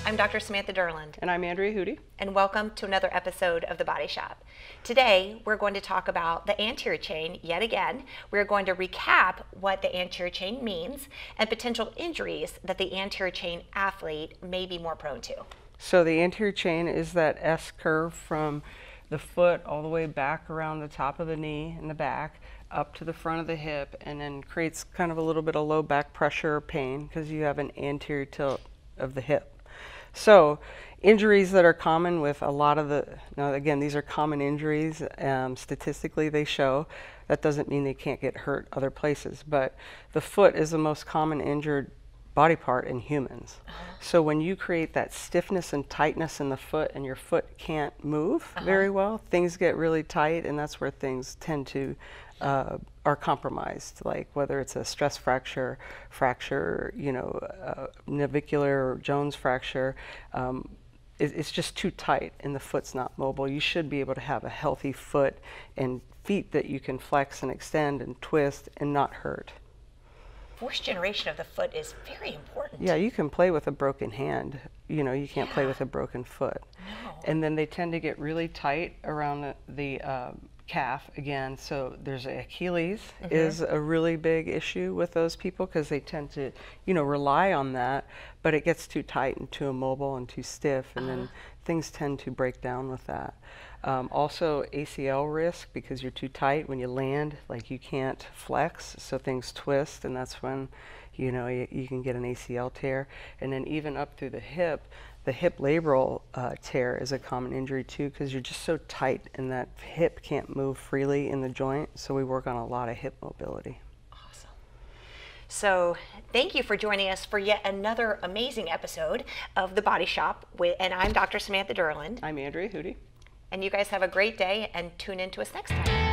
I'm Dr. Samantha Derland. And I'm Andrea Hootie. And welcome to another episode of The Body Shop. Today, we're going to talk about the anterior chain yet again. We're going to recap what the anterior chain means and potential injuries that the anterior chain athlete may be more prone to. So the anterior chain is that S curve from the foot all the way back around the top of the knee and the back up to the front of the hip, and then creates kind of a little bit of low back pressure or pain because you have an anterior tilt of the hip. So injuries that are common with a lot of now again, these are common injuries. Statistically they show. That doesn't mean they can't get hurt other places, but the foot is the most common injured body part in humans. So when you create that stiffness and tightness in the foot and your foot can't move very well, things get really tight, and that's where things tend to are compromised, like whether it's a stress fracture, navicular or Jones fracture. It's just too tight and the foot's not mobile. You should be able to have a healthy foot and feet that you can flex and extend and twist and not hurt. Fourth generation of the foot is very important. Yeah, you can play with a broken hand. You can't play with a broken foot. No. And then they tend to get really tight around the calf again. So there's Achilles is a really big issue with those people because they tend to, rely on that, but it gets too tight and too immobile and too stiff, and then things tend to break down with that. Also ACL risk because you're too tight when you land, like you can't flex, so things twist, and that's when you can get an ACL tear. And then even up through the hip labral tear is a common injury too because you're just so tight and that hip can't move freely in the joint, so we work on a lot of hip mobility. Awesome. So thank you for joining us for yet another amazing episode of The Body Shop, and I'm Dr. Samantha Derland. I'm Andrea Hootie. And you guys have a great day and tune in to us next time.